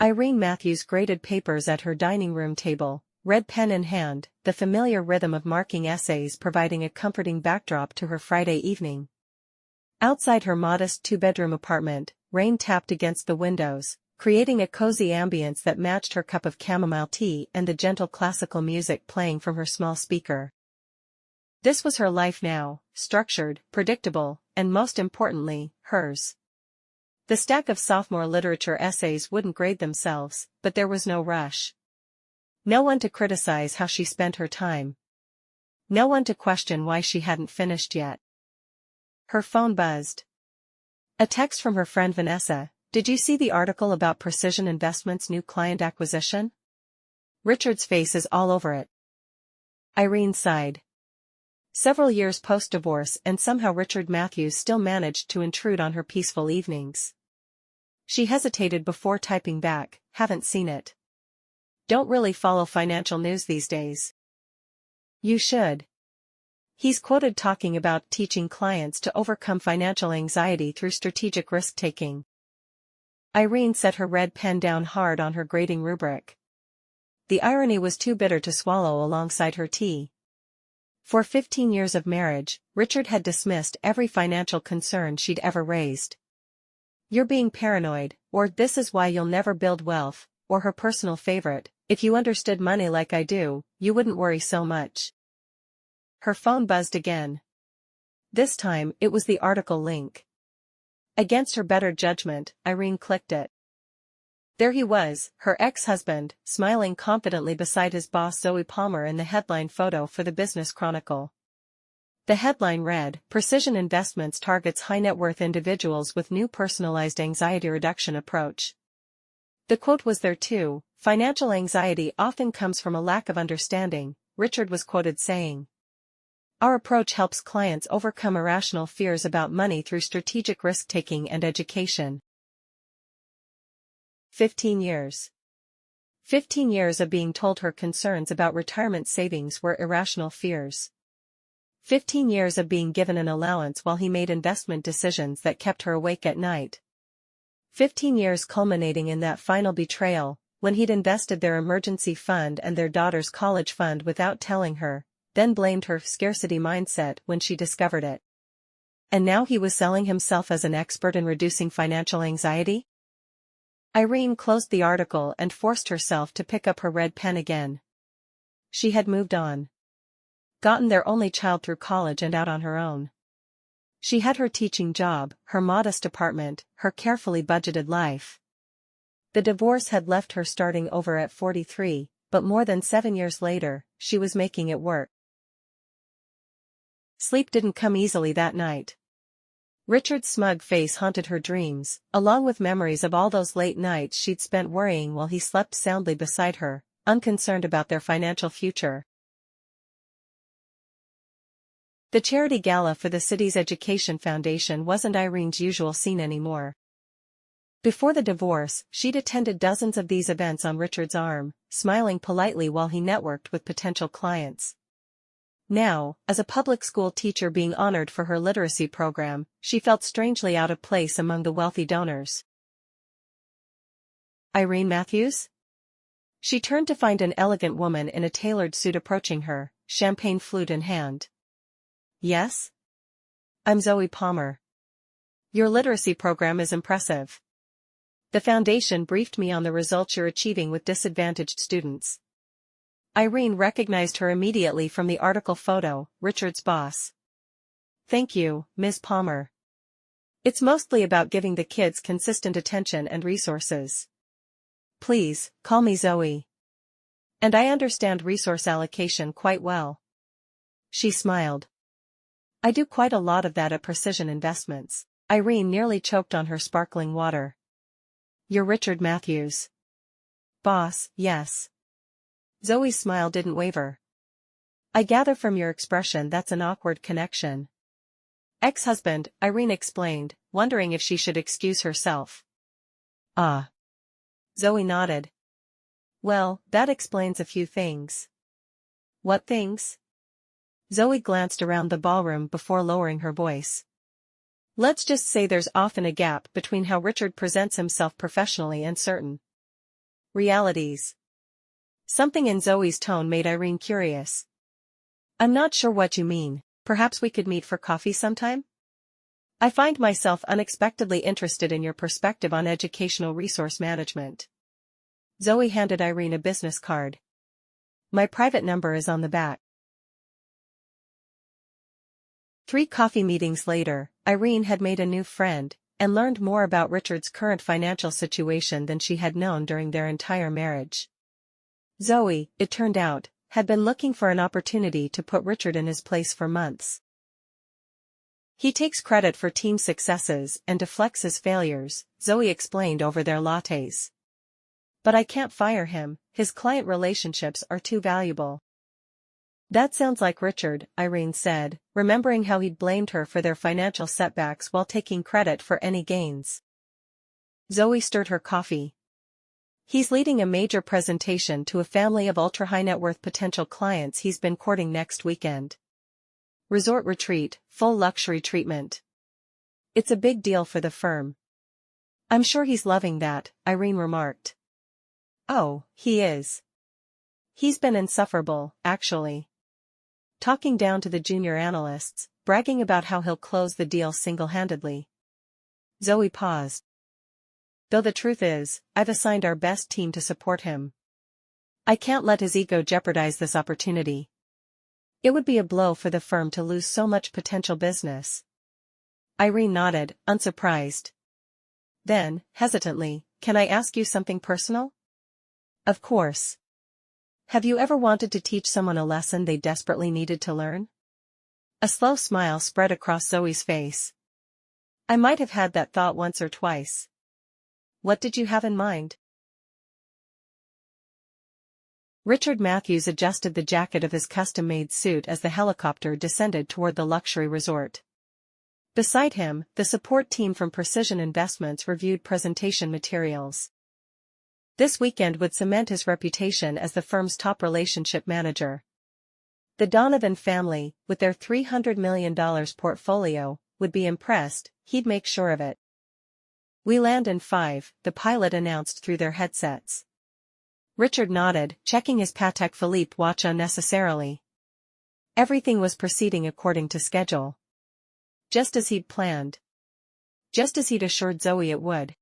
Irene Matthews graded papers at her dining room table, red pen in hand, the familiar rhythm of marking essays providing a comforting backdrop to her Friday evening. Outside her modest two-bedroom apartment, rain tapped against the windows, creating a cozy ambience that matched her cup of chamomile tea and the gentle classical music playing from her small speaker. This was her life now, structured, predictable, and most importantly, hers. The stack of sophomore literature essays wouldn't grade themselves, but there was no rush. No one to criticize how she spent her time. No one to question why she hadn't finished yet. Her phone buzzed. A text from her friend Vanessa. "Did you see the article about Precision Investments' new client acquisition? Richard's face is all over it." Irene sighed. Several years post-divorce and somehow Richard Matthews still managed to intrude on her peaceful evenings. She hesitated before typing back, "Haven't seen it. Don't really follow financial news these days." "You should. He's quoted talking about teaching clients to overcome financial anxiety through strategic risk-taking." Irene set her red pen down hard on her grading rubric. The irony was too bitter to swallow alongside her tea. For 15 years of marriage, Richard had dismissed every financial concern she'd ever raised. "You're being paranoid," or "this is why you'll never build wealth," or her personal favorite, "if you understood money like I do, you wouldn't worry so much." Her phone buzzed again. This time, it was the article link. Against her better judgment, Irene clicked it. There he was, her ex-husband, smiling confidently beside his boss Zoe Palmer in the headline photo for the Business Chronicle. The headline read, "Precision Investments targets high-net-worth individuals with new personalized anxiety reduction approach." The quote was there too, "Financial anxiety often comes from a lack of understanding," Richard was quoted saying. "Our approach helps clients overcome irrational fears about money through strategic risk-taking and education." 15 years. 15 years of being told her concerns about retirement savings were irrational fears. 15 years of being given an allowance while he made investment decisions that kept her awake at night. 15 years culminating in that final betrayal, when he'd invested their emergency fund and their daughter's college fund without telling her, then blamed her scarcity mindset when she discovered it. And now he was selling himself as an expert in reducing financial anxiety? Irene closed the article and forced herself to pick up her red pen again. She had moved on. Gotten their only child through college and out on her own. She had her teaching job, her modest apartment, her carefully budgeted life. The divorce had left her starting over at 43, but more than 7 years later, she was making it work. Sleep didn't come easily that night. Richard's smug face haunted her dreams, along with memories of all those late nights she'd spent worrying while he slept soundly beside her, unconcerned about their financial future. The charity gala for the city's education foundation wasn't Irene's usual scene anymore. Before the divorce, she'd attended dozens of these events on Richard's arm, smiling politely while he networked with potential clients. Now, as a public school teacher being honored for her literacy program, she felt strangely out of place among the wealthy donors. Irene Matthews? She turned to find an elegant woman in a tailored suit approaching her, champagne flute in hand. "Yes? I'm Zoe Palmer. Your literacy program is impressive. The foundation briefed me on the results you're achieving with disadvantaged students." Irene recognized her immediately from the article photo, Richard's boss. "Thank you, Ms. Palmer. It's mostly about giving the kids consistent attention and resources. Please, call me Zoe. And I understand resource allocation quite well." She smiled. "I do quite a lot of that at Precision Investments." Irene nearly choked on her sparkling water. "You're Richard Matthews' boss, yes." Zoe's smile didn't waver. "I gather from your expression that's an awkward connection." "Ex-husband," Irene explained, wondering if she should excuse herself. "Ah." Zoe nodded. "Well, that explains a few things." "What things?" Zoe glanced around the ballroom before lowering her voice. "Let's just say there's often a gap between how Richard presents himself professionally and certain Realities. Something in Zoe's tone made Irene curious. I'm not sure what you mean. Perhaps we could meet for coffee sometime? I find myself unexpectedly interested in your perspective on educational resource management. Zoe handed Irene a business card. My private number is on the back. 3 coffee meetings later, Irene had made a new friend, and learned more about Richard's current financial situation than she had known during their entire marriage. Zoe, it turned out, had been looking for an opportunity to put Richard in his place for months. He takes credit for team successes and deflects his failures, Zoe explained over their lattes. But I can't fire him, his client relationships are too valuable. That sounds like Richard, Irene said, remembering how he'd blamed her for their financial setbacks while taking credit for any gains. Zoe stirred her coffee. He's leading a major presentation to a family of ultra-high net worth potential clients he's been courting next weekend. Resort retreat, full luxury treatment. It's a big deal for the firm. I'm sure he's loving that, Irene remarked. Oh, he is. He's been insufferable, actually. Talking down to the junior analysts, bragging about how he'll close the deal single-handedly. Zoe paused. Though the truth is, I've assigned our best team to support him. I can't let his ego jeopardize this opportunity. It would be a blow for the firm to lose so much potential business. Irene nodded, unsurprised. Then, hesitantly, can I ask you something personal? Of course. Have you ever wanted to teach someone a lesson they desperately needed to learn? A slow smile spread across Zoe's face. I might have had that thought once or twice. What did you have in mind? Richard Matthews adjusted the jacket of his custom-made suit as the helicopter descended toward the luxury resort. Beside him, the support team from Precision Investments reviewed presentation materials. This weekend would cement his reputation as the firm's top relationship manager. The Donovan family, with their $300 million portfolio, would be impressed, he'd make sure of it. We land in 5, the pilot announced through their headsets. Richard nodded, checking his Patek Philippe watch unnecessarily. Everything was proceeding according to schedule. Just as he'd planned. Just as he'd assured Zoe it would.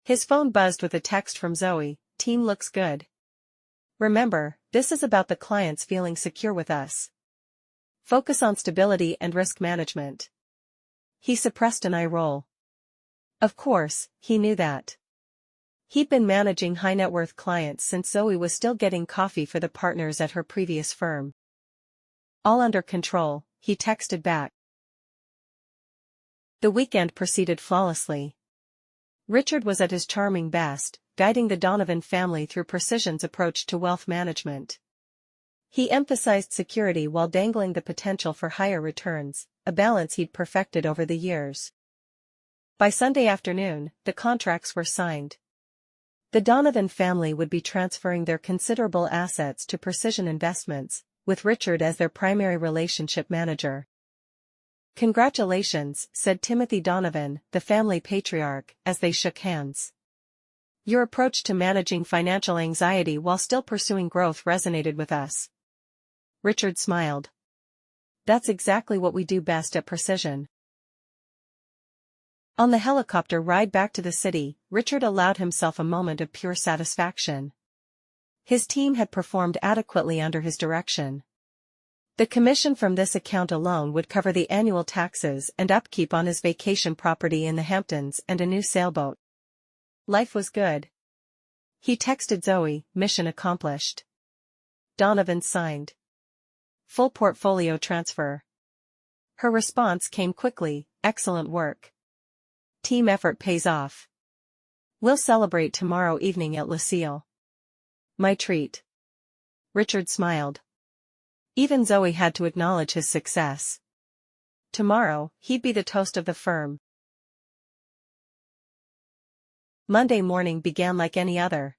His phone buzzed with a text from Zoe, "Team looks good. Remember, this is about the clients feeling secure with us. Focus on stability and risk management." He suppressed an eye roll. Of course, he knew that. He'd been managing high-net-worth clients since Zoe was still getting coffee for the partners at her previous firm. All under control, he texted back. The weekend proceeded flawlessly. Richard was at his charming best, guiding the Donovan family through Precision's approach to wealth management. He emphasized security while dangling the potential for higher returns, a balance he'd perfected over the years. By Sunday afternoon, the contracts were signed. The Donovan family would be transferring their considerable assets to Precision Investments, with Richard as their primary relationship manager. "Congratulations," said Timothy Donovan, the family patriarch, as they shook hands. "Your approach to managing financial anxiety while still pursuing growth resonated with us." Richard smiled. "That's exactly what we do best at Precision." On the helicopter ride back to the city, Richard allowed himself a moment of pure satisfaction. His team had performed adequately under his direction. The commission from this account alone would cover the annual taxes and upkeep on his vacation property in the Hamptons and a new sailboat. Life was good. He texted Zoe, "Mission accomplished." Donovan signed. "Full portfolio transfer." Her response came quickly, "Excellent work. Team effort pays off. We'll celebrate tomorrow evening at Lucille." "My treat." Richard smiled. Even Zoe had to acknowledge his success. Tomorrow, he'd be the toast of the firm. Monday morning began like any other.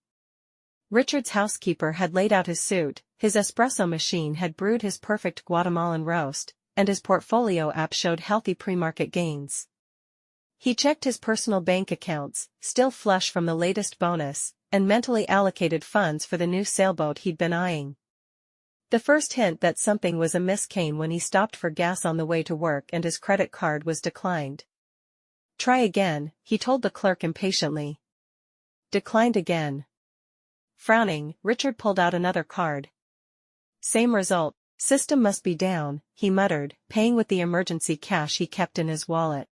Richard's housekeeper had laid out his suit, his espresso machine had brewed his perfect Guatemalan roast, and his portfolio app showed healthy pre-market gains. He checked his personal bank accounts, still flush from the latest bonus, and mentally allocated funds for the new sailboat he'd been eyeing. The first hint that something was amiss came when he stopped for gas on the way to work and his credit card was declined. "Try again," he told the clerk impatiently. Declined again. Frowning, Richard pulled out another card. Same result. "System must be down," he muttered, paying with the emergency cash he kept in his wallet.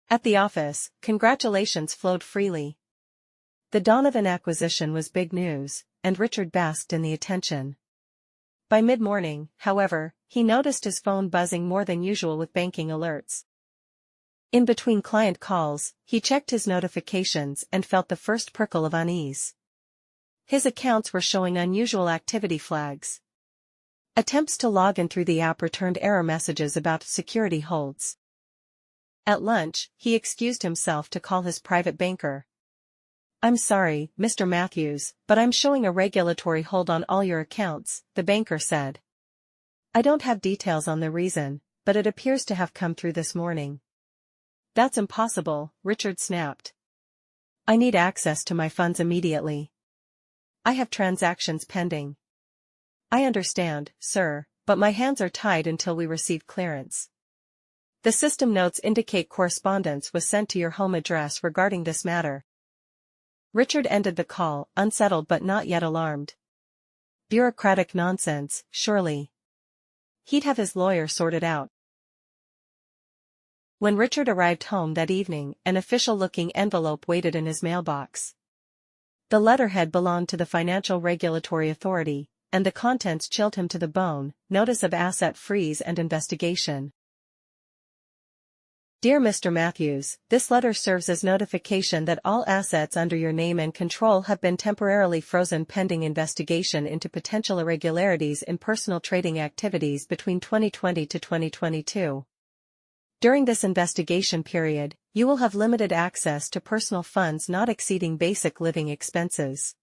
At the office, congratulations flowed freely. The Donovan acquisition was big news, and Richard basked in the attention. By mid-morning, however, he noticed his phone buzzing more than usual with banking alerts. In between client calls, he checked his notifications and felt the first prickle of unease. His accounts were showing unusual activity flags. Attempts to log in through the app returned error messages about security holds. At lunch, he excused himself to call his private banker. "I'm sorry, Mr. Matthews, but I'm showing a regulatory hold on all your accounts," the banker said. "I don't have details on the reason, but it appears to have come through this morning." "That's impossible," Richard snapped. "I need access to my funds immediately. I have transactions pending." "I understand, sir, but my hands are tied until we receive clearance. The system notes indicate correspondence was sent to your home address regarding this matter." Richard ended the call, unsettled but not yet alarmed. Bureaucratic nonsense, surely. He'd have his lawyer sort it out. When Richard arrived home that evening, an official-looking envelope waited in his mailbox. The letterhead belonged to the Financial Regulatory Authority, and the contents chilled him to the bone: notice of asset freeze and investigation. Dear Mr. Matthews, this letter serves as notification that all assets under your name and control have been temporarily frozen pending investigation into potential irregularities in personal trading activities between 2020 to 2022. During this investigation period, you will have limited access to personal funds not exceeding basic living expenses.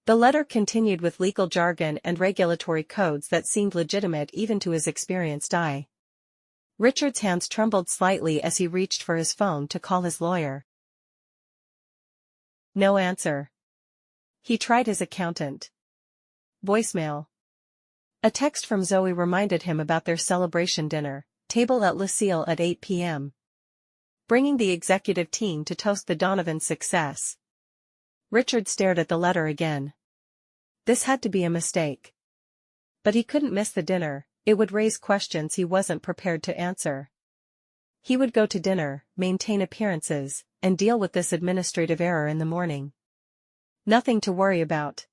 The letter continued with legal jargon and regulatory codes that seemed legitimate even to his experienced eye. Richard's hands trembled slightly as he reached for his phone to call his lawyer. No answer. He tried his accountant. Voicemail. A text from Zoe reminded him about their celebration dinner, table at Lucille at 8 p.m. Bringing the executive team to toast the Donovan success. Richard stared at the letter again. This had to be a mistake. But he couldn't miss the dinner, it would raise questions he wasn't prepared to answer. He would go to dinner, maintain appearances, and deal with this administrative error in the morning. Nothing to worry about.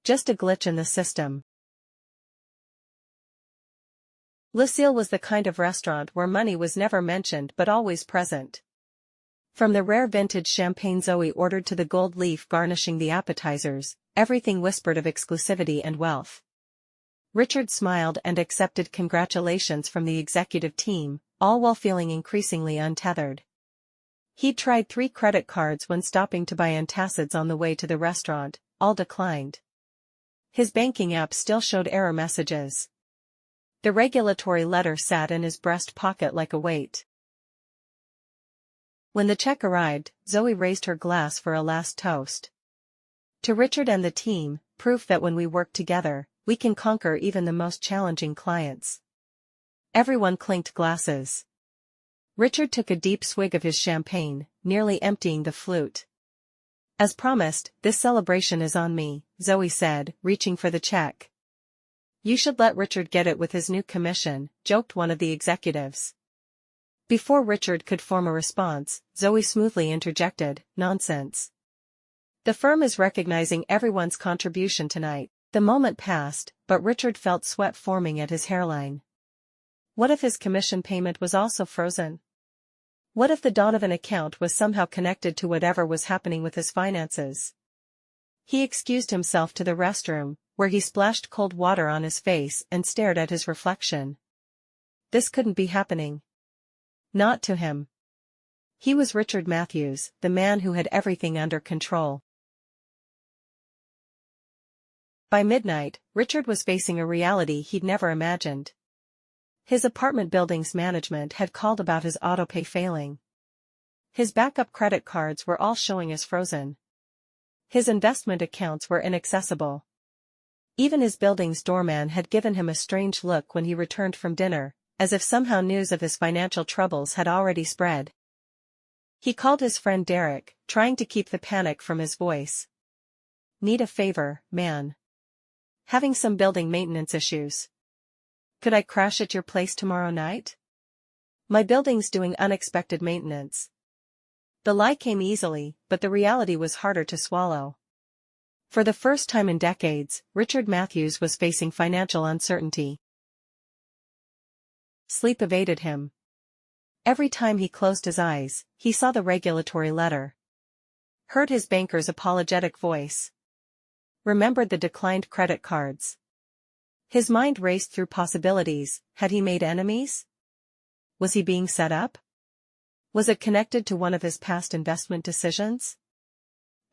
Just a glitch in the system. Lucille was the kind of restaurant where money was never mentioned but always present. From the rare vintage champagne Zoe ordered to the gold leaf garnishing the appetizers, everything whispered of exclusivity and wealth. Richard smiled and accepted congratulations from the executive team, all while feeling increasingly untethered. He'd tried 3 credit cards when stopping to buy antacids on the way to the restaurant, all declined. His banking app still showed error messages. The regulatory letter sat in his breast pocket like a weight. When the check arrived, Zoe raised her glass for a last toast. To Richard and the team, proof that when we work together, we can conquer even the most challenging clients. Everyone clinked glasses. Richard took a deep swig of his champagne, nearly emptying the flute. As promised, this celebration is on me, Zoe said, reaching for the check. You should let Richard get it with his new commission, joked one of the executives. Before Richard could form a response, Zoe smoothly interjected, nonsense. The firm is recognizing everyone's contribution tonight. The moment passed, but Richard felt sweat forming at his hairline. What if his commission payment was also frozen? What if the Donovan account was somehow connected to whatever was happening with his finances? He excused himself to the restroom, where he splashed cold water on his face and stared at his reflection. This couldn't be happening. Not to him. He was Richard Matthews, the man who had everything under control. By midnight, Richard was facing a reality he'd never imagined. His apartment building's management had called about his autopay failing. His backup credit cards were all showing as frozen. His investment accounts were inaccessible. Even his building's doorman had given him a strange look when he returned from dinner, as if somehow news of his financial troubles had already spread. He called his friend Derek, trying to keep the panic from his voice. "Need a favor, man. Having some building maintenance issues. Could I crash at your place tomorrow night? My building's doing unexpected maintenance." The lie came easily, but the reality was harder to swallow. For the first time in decades, Richard Matthews was facing financial uncertainty. Sleep evaded him. Every time he closed his eyes, he saw the regulatory letter. Heard his banker's apologetic voice. Remembered the declined credit cards. His mind raced through possibilities. Had he made enemies? Was he being set up? Was it connected to one of his past investment decisions?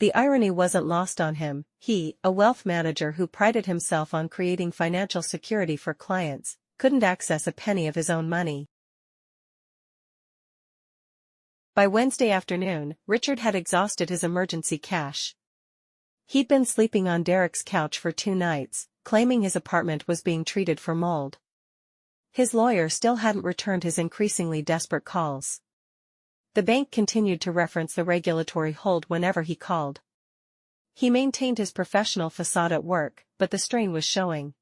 The irony wasn't lost on him. He, a wealth manager who prided himself on creating financial security for clients, couldn't access a penny of his own money. By Wednesday afternoon, Richard had exhausted his emergency cash. He'd been sleeping on Derek's couch for 2 nights, claiming his apartment was being treated for mold. His lawyer still hadn't returned his increasingly desperate calls. The bank continued to reference the regulatory hold whenever he called. He maintained his professional facade at work, but the strain was showing.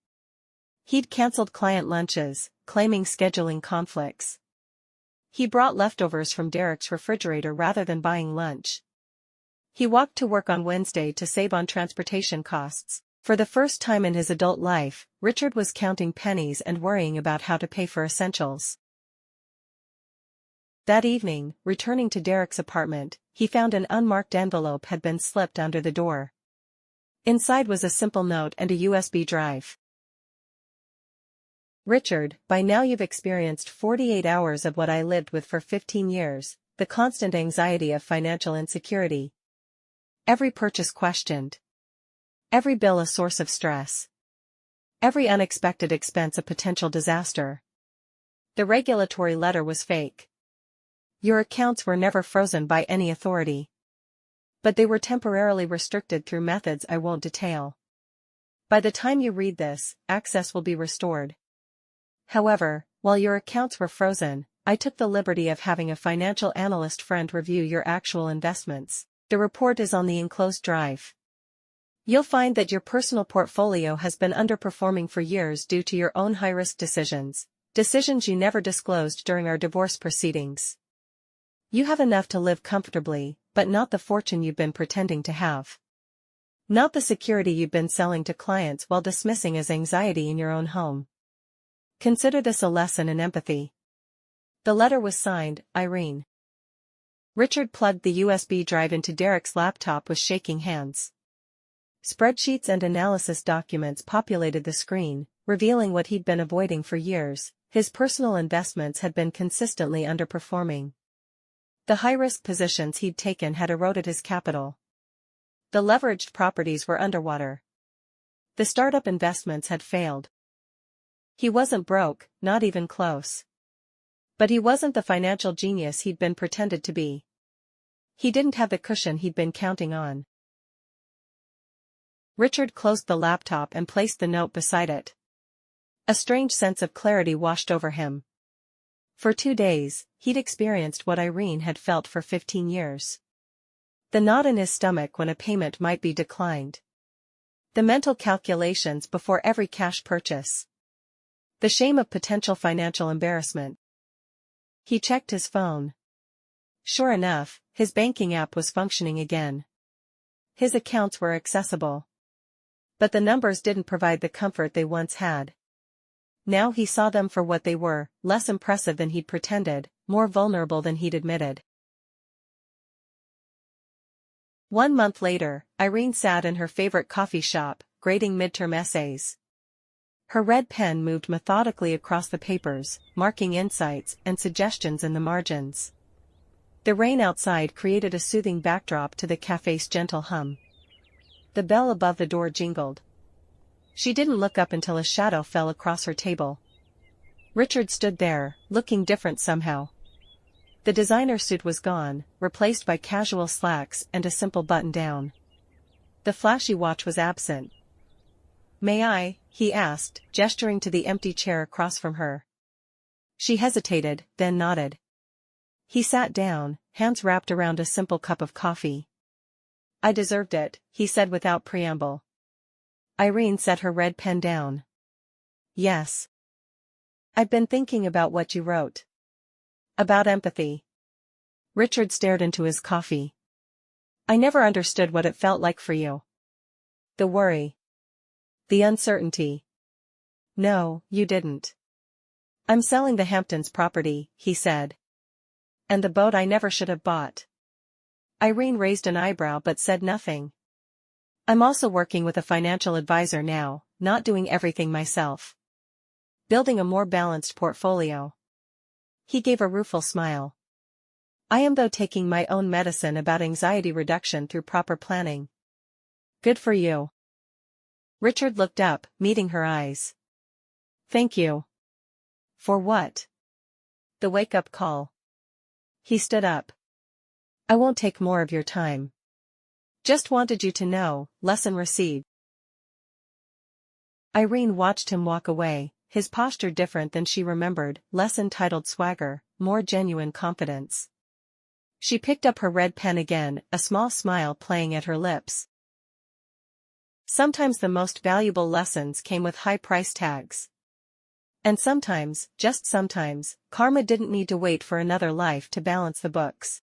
He'd cancelled client lunches, claiming scheduling conflicts. He brought leftovers from Derek's refrigerator rather than buying lunch. He walked to work on Wednesday to save on transportation costs. For the first time in his adult life, Richard was counting pennies and worrying about how to pay for essentials. That evening, returning to Derek's apartment, he found an unmarked envelope had been slipped under the door. Inside was a simple note and a USB drive. "Richard, by now you've experienced 48 hours of what I lived with for 15 years, the constant anxiety of financial insecurity. Every purchase questioned. Every bill a source of stress. Every unexpected expense a potential disaster." The regulatory letter was fake. Your accounts were never frozen by any authority. But they were temporarily restricted through methods I won't detail. By the time you read this, access will be restored. However, while your accounts were frozen, I took the liberty of having a financial analyst friend review your actual investments. The report is on the enclosed drive. You'll find that your personal portfolio has been underperforming for years due to your own high-risk decisions you never disclosed during our divorce proceedings. You have enough to live comfortably, but not the fortune you've been pretending to have. Not the security you've been selling to clients while dismissing as anxiety in your own home. Consider this a lesson in empathy. The letter was signed, Irene. Richard plugged the USB drive into Derek's laptop with shaking hands. Spreadsheets and analysis documents populated the screen, revealing what he'd been avoiding for years. His personal investments had been consistently underperforming. The high-risk positions he'd taken had eroded his capital. The leveraged properties were underwater. The startup investments had failed. He wasn't broke, not even close. But he wasn't the financial genius he'd been pretended to be. He didn't have the cushion he'd been counting on. Richard closed the laptop and placed the note beside it. A strange sense of clarity washed over him. For 2 days, he'd experienced what Irene had felt for 15 years. The knot in his stomach when a payment might be declined. The mental calculations before every cash purchase. The shame of potential financial embarrassment. He checked his phone. Sure enough, his banking app was functioning again. His accounts were accessible. But the numbers didn't provide the comfort they once had. Now he saw them for what they were, less impressive than he'd pretended, more vulnerable than he'd admitted. 1 month later, Irene sat in her favorite coffee shop, grading midterm essays. Her red pen moved methodically across the papers, marking insights and suggestions in the margins. The rain outside created a soothing backdrop to the cafe's gentle hum. The bell above the door jingled. She didn't look up until a shadow fell across her table. Richard stood there, looking different somehow. The designer suit was gone, replaced by casual slacks and a simple button-down. The flashy watch was absent. "May I?" he asked, gesturing to the empty chair across from her. She hesitated, then nodded. He sat down, hands wrapped around a simple cup of coffee. "I deserved it," he said without preamble. Irene set her red pen down. "Yes. I've been thinking about what you wrote. About empathy." Richard stared into his coffee. "I never understood what it felt like for you. The worry. The uncertainty." "No, you didn't." "I'm selling the Hamptons property," he said. "And the boat I never should have bought." Irene raised an eyebrow but said nothing. "I'm also working with a financial advisor now, not doing everything myself. Building a more balanced portfolio." He gave a rueful smile. "I am though taking my own medicine about anxiety reduction through proper planning." "Good for you." Richard looked up, meeting her eyes. "Thank you." "For what?" "The wake-up call." He stood up. "I won't take more of your time. Just wanted you to know, lesson received." Irene watched him walk away, his posture different than she remembered, less entitled swagger, more genuine confidence. She picked up her red pen again, a small smile playing at her lips. Sometimes the most valuable lessons came with high price tags. And sometimes, just sometimes, karma didn't need to wait for another life to balance the books.